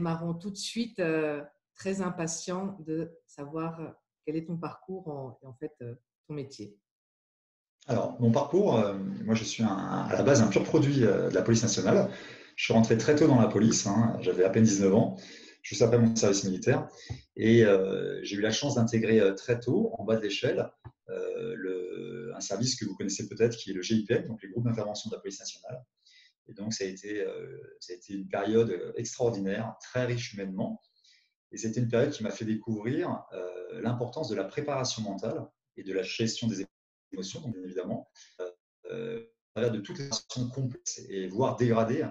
Démarrons tout de suite, très impatient de savoir quel est ton parcours et en fait ton métier. Alors, mon parcours, moi je suis à la base un pur produit de la police nationale. Je suis rentré très tôt dans la police, hein, j'avais à peine 19 ans, juste après mon service militaire. Et j'ai eu la chance d'intégrer très tôt, en bas de l'échelle, un service que vous connaissez peut-être qui est le GIPN, donc les groupes d'intervention de la police nationale. Et donc ça a été une période extraordinaire, très riche humainement. Et c'était une période qui m'a fait découvrir l'importance de la préparation mentale et de la gestion des émotions, donc, bien évidemment, à travers de toutes les situations complexes et voire dégradées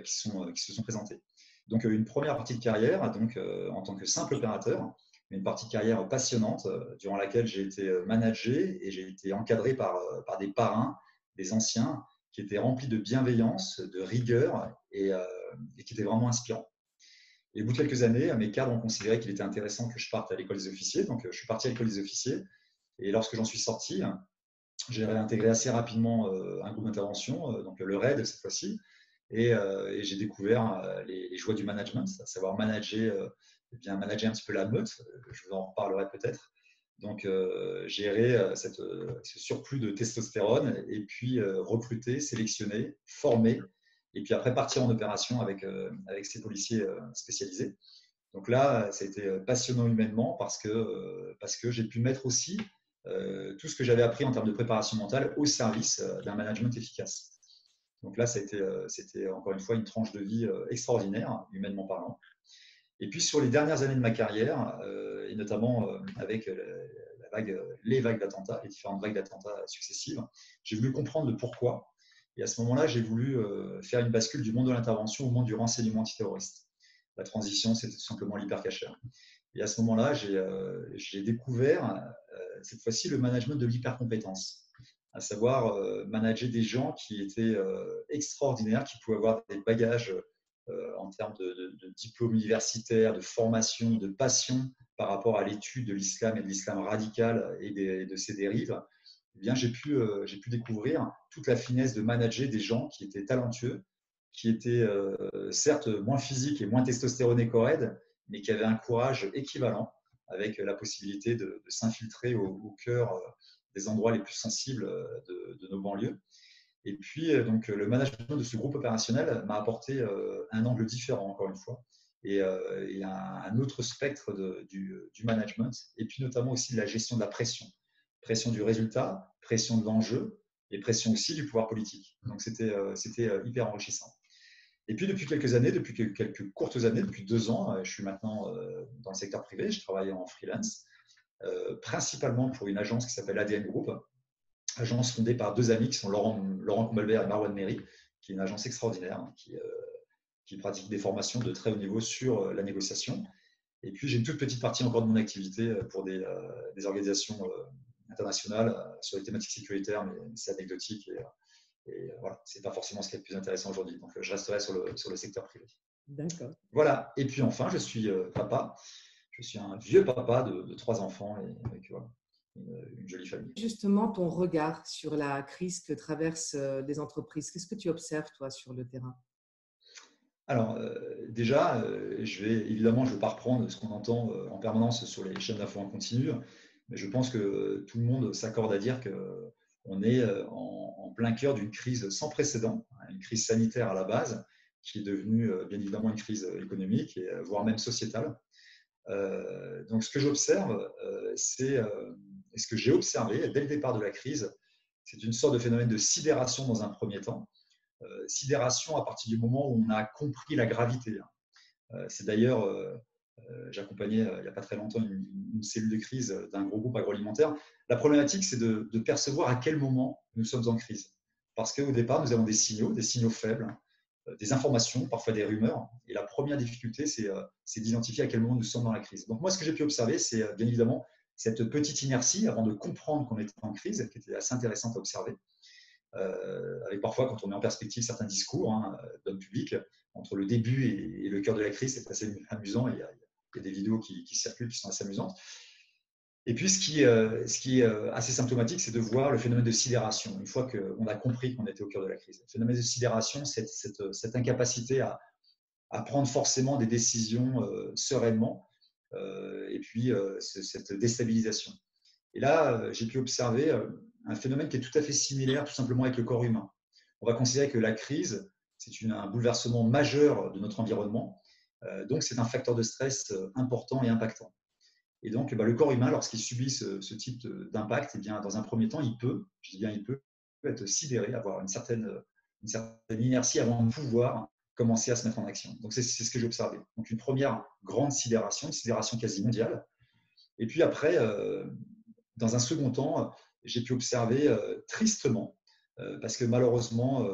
qui se sont présentées. Donc, une première partie de carrière, donc, en tant que simple opérateur, une partie de carrière passionnante durant laquelle j'ai été managé et j'ai été encadré par des parrains, des anciens, qui étaient remplis de bienveillance, de rigueur et qui étaient vraiment inspirants. Et au bout de quelques années, mes cadres ont considéré qu'il était intéressant que je parte à l'école des officiers. Donc, je suis parti à l'école des officiers. Et lorsque j'en suis sorti, j'ai réintégré assez rapidement un groupe d'intervention, donc le RAID cette fois-ci. Et j'ai découvert les joies du management, à savoir manager un petit peu la meute. Je vous en reparlerai peut-être. Donc, gérer ce surplus de testostérone et puis recruter, sélectionner, former et puis après partir en opération avec ces policiers spécialisés. Donc là, ça a été passionnant humainement parce que j'ai pu mettre aussi tout ce que j'avais appris en termes de préparation mentale au service d'un management efficace. Donc là, c'était encore une fois une tranche de vie extraordinaire, humainement parlant. Et puis sur les dernières années de ma carrière, et notamment avec les vagues d'attentats, les différentes vagues d'attentats successives, j'ai voulu comprendre le pourquoi. Et à ce moment-là, j'ai voulu faire une bascule du monde de l'intervention au monde du renseignement antiterroriste. La transition, c'était tout simplement l'hypercachère. Et à ce moment-là, j'ai découvert cette fois-ci le management de l'hypercompétence, à savoir manager des gens qui étaient extraordinaires, qui pouvaient avoir des bagages en termes de diplôme universitaire, de formation, de passion par rapport à l'étude de l'islam et de l'islam radical et de ses dérives. Eh bien, j'ai pu découvrir toute la finesse de manager des gens qui étaient talentueux, qui étaient certes moins physiques et moins testostéronés qu'au RAID, mais qui avaient un courage équivalent, avec la possibilité de s'infiltrer au cœur des endroits les plus sensibles de nos banlieues. Et puis, donc, le management de ce groupe opérationnel m'a apporté un angle différent, encore une fois, et un autre spectre du management, et puis notamment aussi de la gestion de la pression. Pression du résultat, pression de l'enjeu, et pression aussi du pouvoir politique. Donc, c'était hyper enrichissant. Et puis, depuis quelques années, depuis quelques courtes années, depuis 2 ans, je suis maintenant dans le secteur privé, je travaille en freelance, principalement pour une agence qui s'appelle ADN Group, agence fondée par deux amis qui sont Laurent Combalbert et Marwan Méry, qui est une agence extraordinaire qui pratique des formations de très haut niveau sur la négociation. Et puis, j'ai une toute petite partie encore de mon activité pour des organisations internationales sur les thématiques sécuritaires, mais c'est anecdotique et voilà, ce n'est pas forcément ce qui est le plus intéressant aujourd'hui. Donc, je resterai sur le secteur privé. D'accord. Voilà. Et puis enfin, je suis papa. Je suis un vieux papa de 3 enfants et avec voilà, une jolie famille. Justement, ton regard sur la crise que traversent les entreprises, qu'est-ce que tu observes, toi, sur le terrain? Alors, déjà, je ne vais pas reprendre ce qu'on entend en permanence sur les chaînes d'infos en continu, mais je pense que tout le monde s'accorde à dire qu'on est en plein cœur d'une crise sans précédent, une crise sanitaire à la base, qui est devenue bien évidemment une crise économique et voire même sociétale. Donc, ce que j'observe, et ce que j'ai observé dès le départ de la crise, c'est une sorte de phénomène de sidération dans un premier temps. Sidération à partir du moment où on a compris la gravité. C'est d'ailleurs, j'accompagnais il n'y a pas très longtemps une cellule de crise d'un gros groupe agroalimentaire. La problématique, c'est de percevoir à quel moment nous sommes en crise. Parce qu'au départ, nous avons des signaux faibles, des informations, parfois des rumeurs. Et la première difficulté, c'est d'identifier à quel moment nous sommes dans la crise. Donc moi, ce que j'ai pu observer, c'est bien évidemment cette petite inertie avant de comprendre qu'on était en crise, qui était assez intéressante à observer. Avec parfois, quand on met en perspective certains discours d'hommes publics, entre le début et le cœur de la crise, c'est assez amusant. Il y a des vidéos qui circulent qui sont assez amusantes. Et puis, ce qui est assez symptomatique, c'est de voir le phénomène de sidération, une fois qu'on a compris qu'on était au cœur de la crise. Le phénomène de sidération, cette incapacité à prendre forcément des décisions sereinement, et puis cette déstabilisation. Et là, j'ai pu observer un phénomène qui est tout à fait similaire, tout simplement avec le corps humain. On va considérer que la crise, c'est un bouleversement majeur de notre environnement, donc c'est un facteur de stress important et impactant. Et donc, le corps humain, lorsqu'il subit ce type d'impact, eh bien, dans un premier temps, je dis bien il peut être sidéré, avoir une certaine inertie avant de pouvoir commencer à se mettre en action. Donc, c'est ce que j'ai observé. Donc, une première grande sidération, une sidération quasi mondiale. Et puis après, dans un second temps, j'ai pu observer tristement, parce que malheureusement,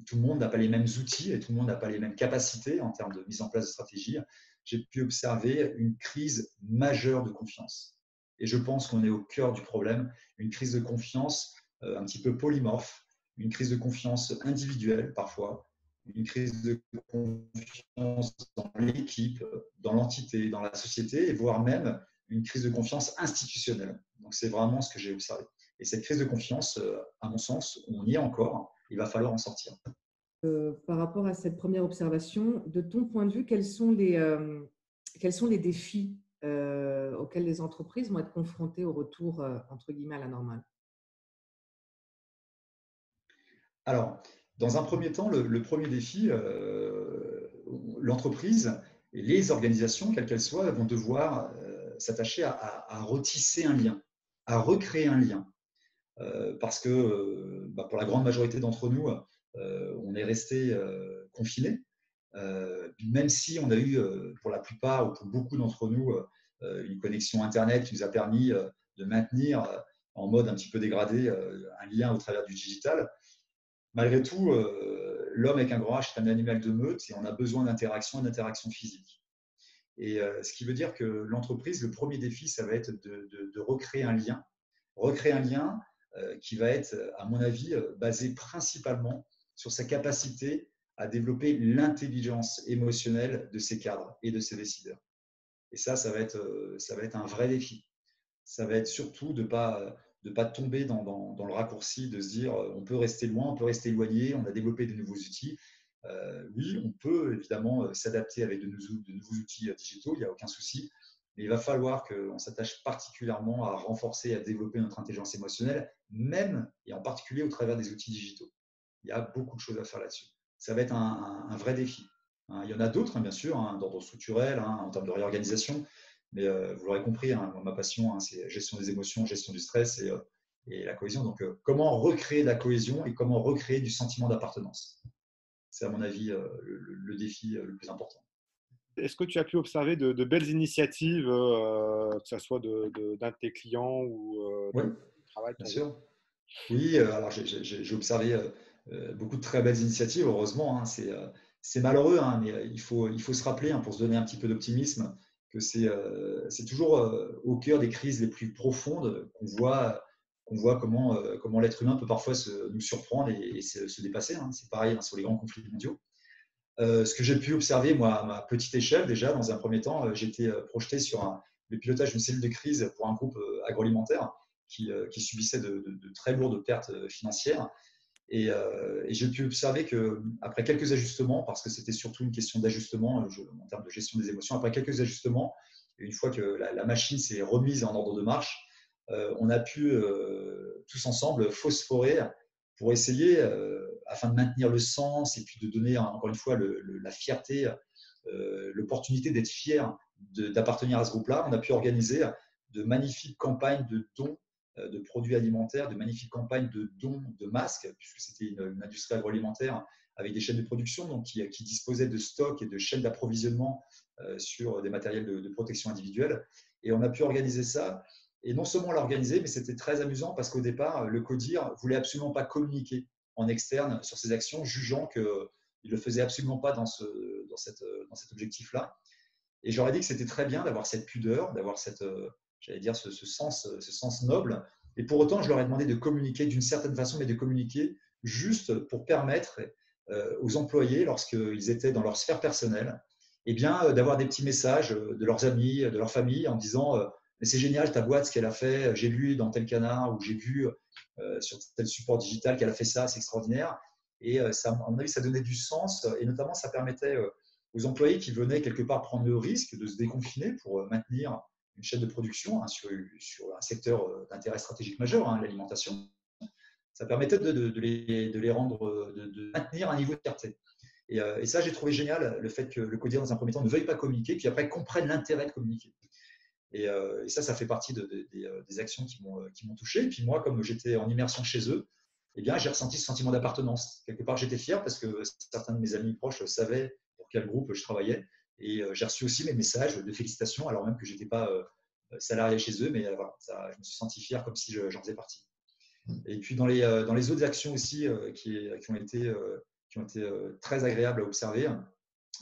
tout le monde n'a pas les mêmes outils et tout le monde n'a pas les mêmes capacités en termes de mise en place de stratégie. J'ai pu observer une crise majeure de confiance. Et je pense qu'on est au cœur du problème, une crise de confiance un petit peu polymorphe, une crise de confiance individuelle parfois, une crise de confiance dans l'équipe, dans l'entité, dans la société, et voire même une crise de confiance institutionnelle. Donc c'est vraiment ce que j'ai observé. Et cette crise de confiance, à mon sens, on y est encore, il va falloir en sortir. Par rapport à cette première observation, de ton point de vue, quels sont les défis auxquels les entreprises vont être confrontées au retour, entre guillemets, à la normale? Alors, dans un premier temps, le premier défi, l'entreprise et les organisations, quelles qu'elles soient, vont devoir s'attacher à retisser un lien, à recréer un lien. Parce que pour la grande majorité d'entre nous, on est resté confinés, même si on a eu, pour la plupart ou pour beaucoup d'entre nous, une connexion Internet qui nous a permis de maintenir en mode un petit peu dégradé un lien au travers du digital. Malgré tout, l'homme avec un grand H est un animal de meute et on a besoin d'interaction et d'interaction physique. Et ce qui veut dire que l'entreprise, le premier défi, ça va être de recréer un lien qui va être, à mon avis, basé principalement sur sa capacité à développer l'intelligence émotionnelle de ses cadres et de ses décideurs. Et ça va être un vrai défi. Ça va être surtout de ne pas tomber dans le raccourci, de se dire on peut rester loin, on peut rester éloigné, on a développé de nouveaux outils. Oui, on peut évidemment s'adapter avec de nouveaux outils digitaux, il n'y a aucun souci. Mais il va falloir qu'on s'attache particulièrement à renforcer, à développer notre intelligence émotionnelle, même et en particulier au travers des outils digitaux. Il y a beaucoup de choses à faire là-dessus. Ça va être un vrai défi. Il y en a d'autres, bien sûr, d'ordre structurel, en termes de réorganisation. Mais vous l'aurez compris, ma passion, c'est gestion des émotions, gestion du stress et la cohésion. Donc, comment recréer de la cohésion et comment recréer du sentiment d'appartenance? C'est à mon avis le défi le plus important. Est-ce que tu as pu observer de belles initiatives, que ce soit d'un de tes clients ou Oui, du travail? bien sûr. Oui, alors j'ai observé beaucoup de très belles initiatives, heureusement. C'est malheureux, mais il faut se rappeler, pour se donner un petit peu d'optimisme, que c'est toujours au cœur des crises les plus profondes qu'on voit comment l'être humain peut parfois nous surprendre et se dépasser. C'est pareil sur les grands conflits mondiaux. Ce que j'ai pu observer, moi, à ma petite échelle, déjà, dans un premier temps, j'étais projeté sur le pilotage d'une cellule de crise pour un groupe agroalimentaire qui subissait de très lourdes pertes financières. Et j'ai pu observer qu'après quelques ajustements, parce que c'était surtout une question d'ajustement en termes de gestion des émotions, après quelques ajustements, une fois que la machine s'est remise en ordre de marche, on a pu tous ensemble phosphorer pour essayer, afin de maintenir le sens et puis de donner encore une fois la fierté, l'opportunité d'être fier d'appartenir à ce groupe-là, on a pu organiser de magnifiques campagnes de dons de produits alimentaires, de magnifiques campagnes de dons de masques, puisque c'était une industrie agroalimentaire avec des chaînes de production donc qui disposaient de stocks et de chaînes d'approvisionnement sur des matériels de protection individuelle. Et on a pu organiser ça. Et non seulement l'organiser, mais c'était très amusant parce qu'au départ, le CODIR ne voulait absolument pas communiquer en externe sur ses actions, jugeant qu'il ne le faisait absolument pas dans cet objectif-là. Et j'aurais dit que c'était très bien d'avoir cette pudeur, d'avoir j'allais dire, ce sens noble. Et pour autant, je leur ai demandé de communiquer d'une certaine façon, mais de communiquer juste pour permettre aux employés, lorsqu'ils étaient dans leur sphère personnelle, eh bien, d'avoir des petits messages de leurs amis, de leur famille, en disant mais c'est génial ta boîte, ce qu'elle a fait, j'ai lu dans tel canard ou j'ai vu sur tel support digital qu'elle a fait ça, c'est extraordinaire. Et ça, à mon avis, ça donnait du sens et notamment ça permettait aux employés qui venaient quelque part prendre le risque de se déconfiner pour maintenir une chaîne de production sur un secteur d'intérêt stratégique majeur, l'alimentation. Ça permettait de les rendre, de maintenir un niveau de fierté. Et ça, j'ai trouvé génial, le fait que le codir, dans un premier temps, ne veuille pas communiquer, puis après comprenne l'intérêt de communiquer. Et ça fait partie des actions qui m'ont touché. Et puis moi, comme j'étais en immersion chez eux, eh bien, j'ai ressenti ce sentiment d'appartenance. Quelque part, j'étais fier parce que certains de mes amis proches savaient pour quel groupe je travaillais. Et j'ai reçu aussi mes messages de félicitations, alors même que je n'étais pas salarié chez eux, mais voilà, je me suis senti fier comme si j'en faisais partie. Et puis dans les autres actions aussi qui ont été très agréables à observer,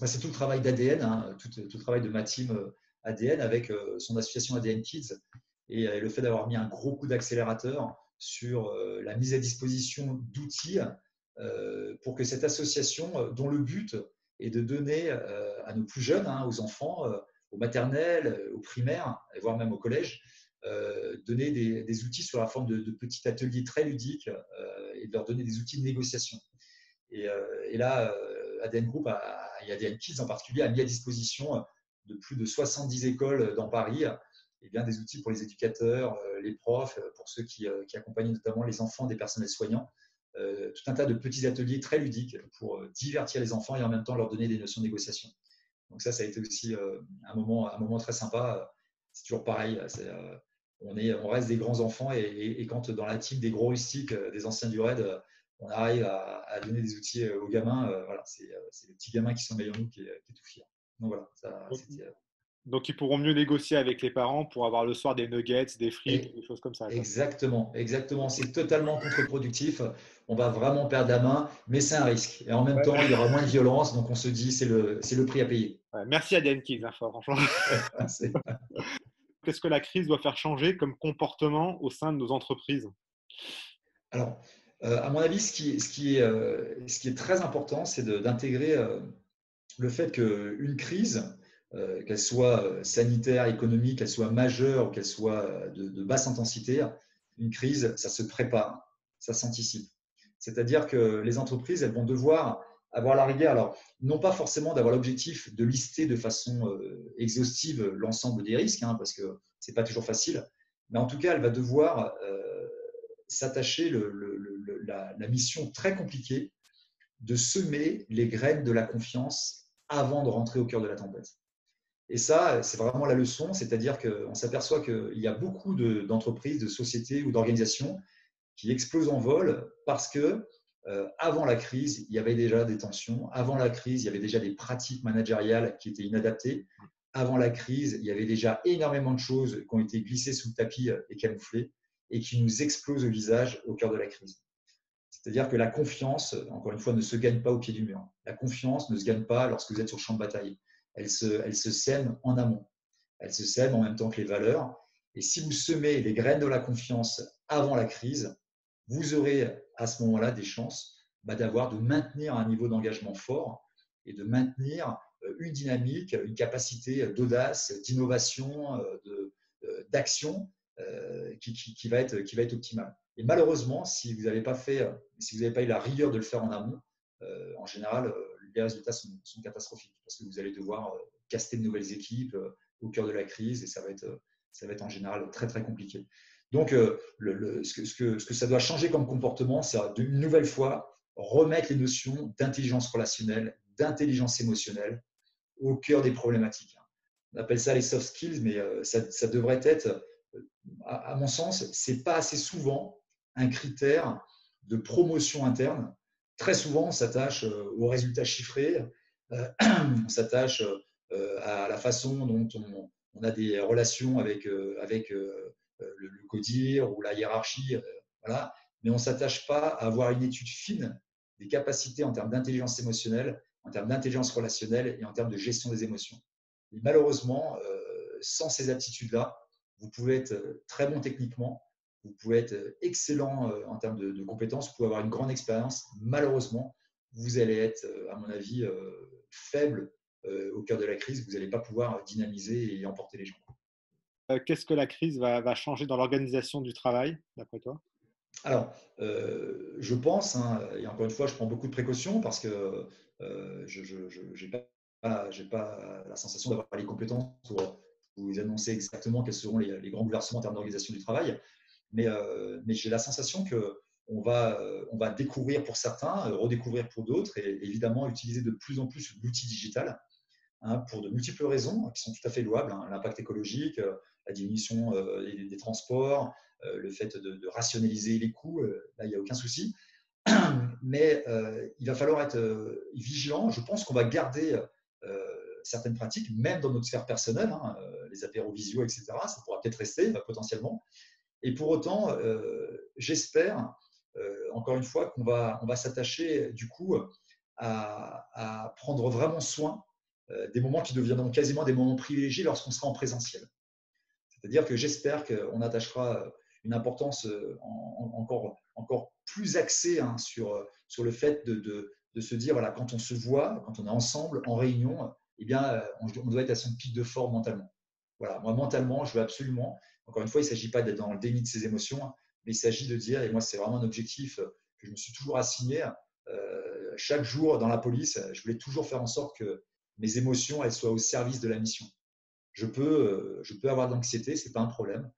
c'est tout le travail d'ADN, tout le travail de ma team ADN avec son association ADN Kids et le fait d'avoir mis un gros coup d'accélérateur sur la mise à disposition d'outils pour que cette association, dont le but est de donner à nos plus jeunes, aux enfants, aux maternelles, aux primaires, et voire même au collège, donner des outils sur la forme de petits ateliers très ludiques et de leur donner des outils de négociation. Et là, ADN Group et ADN Kids en particulier a mis à disposition de plus de 70 écoles dans Paris et bien des outils pour les éducateurs, les profs, pour ceux qui accompagnent notamment les enfants des personnels soignants. Tout un tas de petits ateliers très ludiques pour divertir les enfants et en même temps leur donner des notions de négociation. Donc ça a été aussi un moment très sympa. C'est toujours pareil. On reste des grands enfants et quand dans la team des gros rustiques, des anciens du RAID, on arrive à donner des outils aux gamins, voilà, c'est les petits gamins qui sont meilleurs nous qui est tout fier. Donc voilà, Donc, ils pourront mieux négocier avec les parents pour avoir le soir des nuggets, des frites, des choses comme ça. Exactement. C'est totalement contre-productif. On va vraiment perdre la main, mais c'est un risque. Et en même temps, il y aura moins de violence, donc on se dit c'est le prix à payer. Ouais, merci à ADN Kids, franchement. Qu'est-ce que la crise doit faire changer comme comportement au sein de nos entreprises? Alors, à mon avis, ce qui est très important, c'est d'intégrer le fait qu'une crise, qu'elle soit sanitaire, économique, qu'elle soit majeure ou qu'elle soit de basse intensité, une crise, ça se prépare, ça s'anticipe. C'est-à-dire que les entreprises, elles vont devoir avoir la rigueur, alors non pas forcément d'avoir l'objectif de lister de façon exhaustive l'ensemble des risques, parce que ce n'est pas toujours facile, mais en tout cas, elle va devoir s'attacher la mission très compliquée de semer les graines de la confiance avant de rentrer au cœur de la tempête. Et ça, c'est vraiment la leçon, c'est-à-dire qu'on s'aperçoit qu'il y a beaucoup d'entreprises, de sociétés ou d'organisations qui explosent en vol parce que avant la crise, il y avait déjà des tensions. Avant la crise, il y avait déjà des pratiques managériales qui étaient inadaptées. Avant la crise, il y avait déjà énormément de choses qui ont été glissées sous le tapis et camouflées et qui nous explosent au visage au cœur de la crise. C'est-à-dire que la confiance, encore une fois, ne se gagne pas au pied du mur. La confiance ne se gagne pas lorsque vous êtes sur le champ de bataille. Elle se sème en amont. Elle se sème en même temps que les valeurs. Et si vous semez les graines de la confiance avant la crise, vous aurez à ce moment-là des chances de maintenir un niveau d'engagement fort et de maintenir une dynamique, une capacité d'audace, d'innovation, d'action qui va être optimale. Et malheureusement, si vous n'avez pas eu la rigueur de le faire en amont, en général, les résultats sont catastrophiques parce que vous allez devoir caster de nouvelles équipes au cœur de la crise et ça va être en général très très compliqué. Donc, ce que ça doit changer comme comportement, c'est une nouvelle fois remettre les notions d'intelligence relationnelle, d'intelligence émotionnelle au cœur des problématiques. On appelle ça les soft skills, mais ça devrait être, à mon sens, c'est pas assez souvent un critère de promotion interne. Très souvent, on s'attache aux résultats chiffrés, on s'attache à la façon dont on a des relations avec le codir ou la hiérarchie, voilà. Mais on ne s'attache pas à avoir une étude fine des capacités en termes d'intelligence émotionnelle, en termes d'intelligence relationnelle et en termes de gestion des émotions. Et malheureusement, sans ces aptitudes-là, vous pouvez être très bon techniquement, vous pouvez être excellent en termes de compétences, vous pouvez avoir une grande expérience. Malheureusement, vous allez être, à mon avis, faible au cœur de la crise. Vous n'allez pas pouvoir dynamiser et emporter les gens. Qu'est-ce que la crise va changer dans l'organisation du travail, d'après toi? Alors, je pense, et encore une fois, je prends beaucoup de précautions parce que je n'ai pas j'ai pas la sensation d'avoir les compétences pour vous annoncer exactement quels seront les grands bouleversements en termes d'organisation du travail. Mais j'ai la sensation qu'on va découvrir pour certains, redécouvrir pour d'autres, et évidemment utiliser de plus en plus l'outil digital, hein, pour de multiples raisons qui sont tout à fait louables, hein, l'impact écologique, la diminution des transports, le fait de rationaliser les coûts, là il n'y a aucun souci. Mais il va falloir être vigilant. Je pense qu'on va garder certaines pratiques, même dans notre sphère personnelle, hein, les apéros visio, etc. Ça pourra peut-être rester potentiellement. Et pour autant, j'espère, encore une fois, on va s'attacher du coup à prendre vraiment soin des moments qui deviendront quasiment des moments privilégiés lorsqu'on sera en présentiel. C'est-à-dire que j'espère qu'on attachera une importance encore plus axée, hein, sur le fait de se dire, voilà, quand on se voit, quand on est ensemble en réunion, eh bien, on doit être à son pic de forme mentalement. Voilà, moi, mentalement, je veux absolument, encore une fois, il ne s'agit pas d'être dans le déni de ses émotions, hein, mais il s'agit de dire, et moi, c'est vraiment un objectif que je me suis toujours assigné, chaque jour dans la police, je voulais toujours faire en sorte que mes émotions, elles soient au service de la mission. Je peux avoir de l'anxiété, ce n'est pas un problème.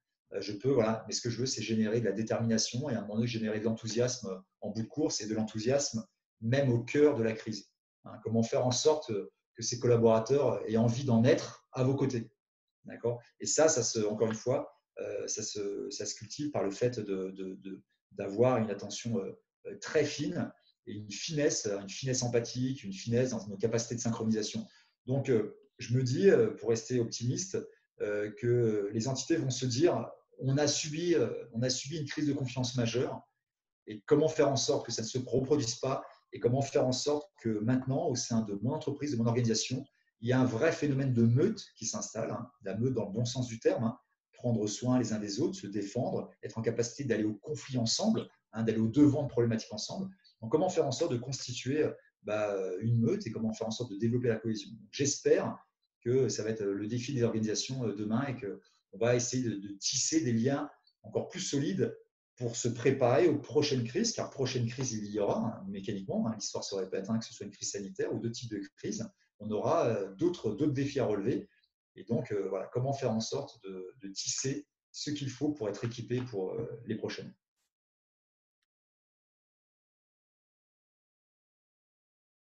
Voilà, mais ce que je veux, c'est générer de la détermination et à un moment donné, générer de l'enthousiasme en bout de course et de l'enthousiasme même au cœur de la crise. Hein, comment faire en sorte que ces collaborateurs aient envie d'en être à vos côtés. D'accord ? Et ça encore une fois, ça se cultive par le fait d'avoir une attention très fine et une finesse empathique, une finesse dans nos capacités de synchronisation. Donc, je me dis, pour rester optimiste, que les entités vont se dire, on a subi une crise de confiance majeure, et comment faire en sorte que ça ne se reproduise pas, et comment faire en sorte que maintenant, au sein de mon entreprise, de mon organisation, il y a un vrai phénomène de meute qui s'installe, hein, la meute dans le bon sens du terme, hein, prendre soin les uns des autres, se défendre, être en capacité d'aller au conflit ensemble, hein, d'aller au devant de problématiques ensemble. Donc, comment faire en sorte de constituer une meute et comment faire en sorte de développer la cohésion. J'espère que ça va être le défi des organisations demain et qu'on va essayer de tisser des liens encore plus solides pour se préparer aux prochaines crises, car prochaine crise il y aura, hein, mécaniquement, hein, l'histoire se répète, hein, que ce soit une crise sanitaire ou d'autres types de crises, on aura d'autres défis à relever. Et donc, voilà, comment faire en sorte de tisser ce qu'il faut pour être équipé pour les prochaines.